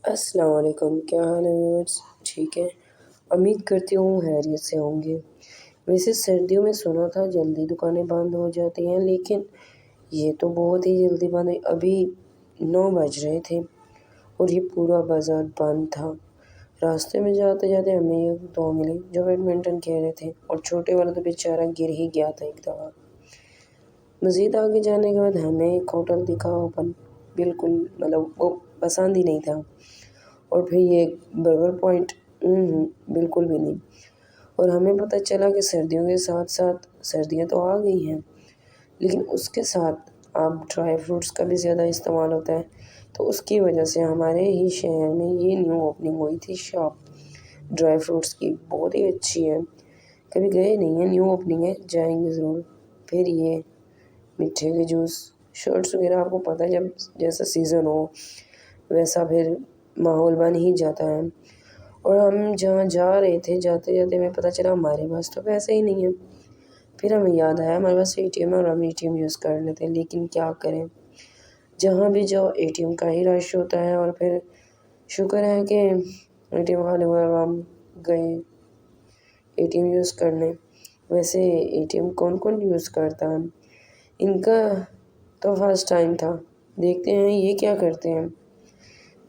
السلام علیکم، کیا حال ہے ویورز؟ ٹھیک ہے، امید کرتی ہوں خیریت سے ہوں گے۔ ویسے سردیوں میں سنا تھا جلدی دکانیں بند ہو جاتی ہیں، لیکن یہ تو بہت ہی جلدی بند ہوئی۔ ابھی 9 بج رہے تھے اور یہ پورا بازار بند تھا۔ راستے میں جاتے جاتے ہمیں یہ دو ملے جو بیڈمنٹن کھیل رہے تھے، اور چھوٹے والا تو بیچارہ گر ہی گیا تھا ایک دفعہ۔ مزید آگے جانے کے بعد ہمیں ایک ہوٹل دکھا، اوپن بالکل وہ پسند ہی نہیں تھا۔ اور پھر یہ برگر پوائنٹ بالکل بھی نہیں۔ اور ہمیں پتہ چلا کہ سردیوں کے ساتھ ساتھ سردیاں تو آ گئی ہیں، لیکن اس کے ساتھ اب ڈرائی فروٹس کا بھی زیادہ استعمال ہوتا ہے۔ تو اس کی وجہ سے ہمارے ہی شہر میں یہ نیو اوپننگ ہوئی تھی شاپ ڈرائی فروٹس کی، بہت ہی اچھی ہے۔ کبھی گئے نہیں ہیں، نیو اوپننگ ہے، جائیں گے ضرور۔ پھر یہ میٹھے کے جوس، شرٹس وغیرہ، آپ کو پتہ ہے جب جیسا سیزن ہو ویسا پھر ماحول بن ہی جاتا ہے۔ اور ہم جہاں جا رہے تھے، جاتے جاتے ہمیں پتہ چلا ہمارے پاس تو پیسے ہی نہیں ہیں۔ پھر ہمیں یاد آیا ہمارے پاس اے ٹی ایم ہے اور ہم اے ٹی ایم یوز کر لیتے ہیں، لیکن کیا کریں، جہاں بھی جاؤ اے ٹی ایم کا ہی رش ہوتا ہے۔ اور پھر شکر ہے کہ اے ٹی ایم خالی ہوا اور ہم گئے اے ٹی ایم یوز کرنے۔ ویسے اے ٹی ایم کون کون یوز کرتا ہے؟ ان کا تو فرسٹ ٹائم تھا، دیکھتے ہیں یہ کیا کرتے ہیں۔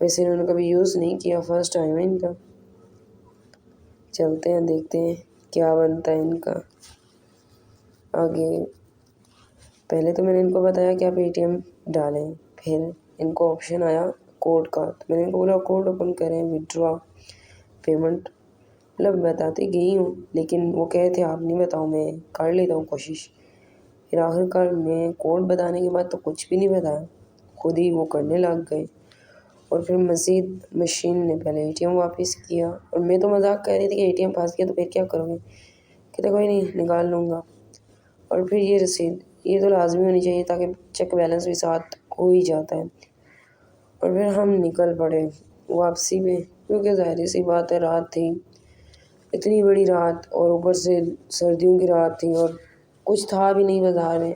ویسے انہوں نے کبھی یوز نہیں کیا، فرسٹ ٹائم ہے ان کا۔ چلتے ہیں، دیکھتے ہیں کیا بنتا ہے ان کا آگے۔ پہلے تو میں نے ان کو بتایا کہ آپ اے ٹی ایم ڈالیں، پھر ان کو آپشن آیا کوڈ کا، تو میں نے ان کو بولا کوڈ اوپن کریں، وڈرا پیمنٹ، بتاتی گئی ہوں، لیکن وہ کہے تھے آپ نہیں بتاؤ، میں کر لیتا ہوں کوشش۔ پھر آخر کار میں کوڈ بتانے کے بعد تو کچھ بھی نہیں بتایا، خود ہی وہ کرنے لگ گئے۔ اور پھر مزید مشین نے پہلے اے ٹی ایم واپس کیا، اور میں تو مذاق کر رہی تھی کہ اے ٹی ایم پھنس گیا تو پھر کیا کرو گے؟ کہتے کوئی نہیں، نکال لوں گا۔ اور پھر یہ رسید، یہ تو لازمی ہونی چاہیے تاکہ چیک بیلنس بھی ساتھ ہو ہی جاتا ہے۔ اور پھر ہم نکل پڑے واپسی میں، کیونکہ ظاہر سی بات ہے رات تھی، اتنی بڑی رات، اور اوپر سے سردیوں کی رات تھی اور کچھ تھا بھی نہیں بازار میں۔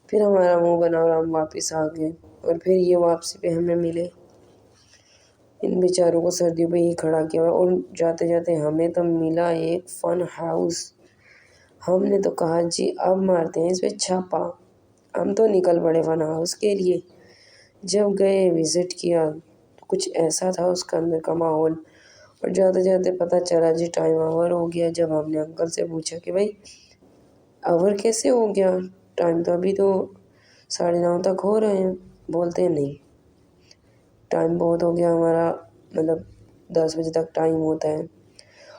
پھر ہمارا منہ بنا اور ہم واپس آ گئے۔ اور پھر یہ واپسی پہ ہمیں ملے، ان بیچاروں کو سردیوں پہ ہی کھڑا کیا ہوا۔ اور جاتے جاتے ہمیں تو ملا ایک فن ہاؤس۔ ہم نے تو کہا جی اب مارتے ہیں اس پہ چھاپا، ہم تو نکل پڑے فن ہاؤس کے لیے۔ جب گئے وزٹ کیا تو کچھ ایسا تھا اس کا اندر کا ماحول۔ اور جاتے جاتے پتہ چلا جی ٹائم اوور ہو گیا۔ جب ہم نے انکل سے پوچھا کہ بھائی اوور کیسے ہو گیا، ٹائم تو ابھی تو 9:30 تک ہو رہے ہیں، بولتے ہیں نہیں ٹائم بہت ہو گیا ہمارا، 10 بجے تک ٹائم ہوتا ہے۔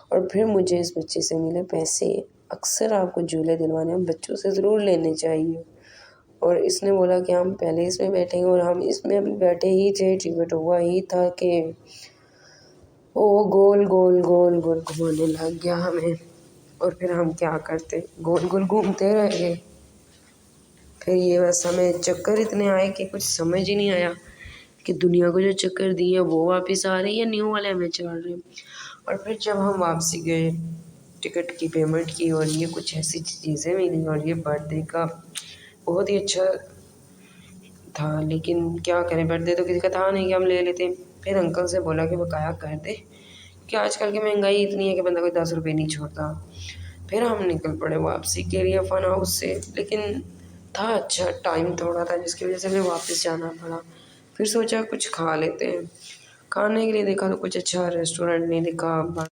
اور پھر مجھے اس بچے سے ملے پیسے۔ اکثر آپ کو جھولے دلوانے بچوں سے ضرور لینے چاہیے۔ اور اس نے بولا کہ ہم پہلے اس میں بیٹھیں گے، اور ہم اس میں ابھی بیٹھے ہی تھے، ٹکٹ ہوا ہی تھا کہ وہ گول گول گول گول گھمانے لگ گیا ہمیں۔ اور پھر ہم کیا کرتے، گول گول گھومتے رہ گئے۔ پھر یہ بس ہمیں چکر اتنے آئے کہ کچھ سمجھ ہی نہیں آیا کہ دنیا کو جو چکر دی ہے وہ واپس آ رہی ہے، نیو والے ہمیں چڑھ رہے ہیں۔ اور پھر جب ہم واپسی گئے، ٹکٹ کی پیمنٹ کی، اور یہ کچھ ایسی چیزیں ملی، اور یہ برتھ ڈے کا بہت ہی اچھا تھا، لیکن کیا کریں، برتھ ڈے تو کسی کا تھا نہیں کہ ہم لے لیتے۔ پھر انکل سے بولا کہ بقایا کر دے، کہ آج کل کی مہنگائی اتنی ہے کہ بندہ کوئی 10 روپے نہیں چھوڑتا۔ پھر ہم نکل پڑے واپسی کے لیے فن ہاؤس سے، لیکن تھا اچھا، ٹائم تھوڑا تھا جس کی وجہ سے ہمیں واپس جانا پڑا۔ پھر سوچا کچھ کھا لیتے ہیں، کھانے کے لیے دیکھا تو کچھ اچھا ریسٹورینٹ نہیں دکھا۔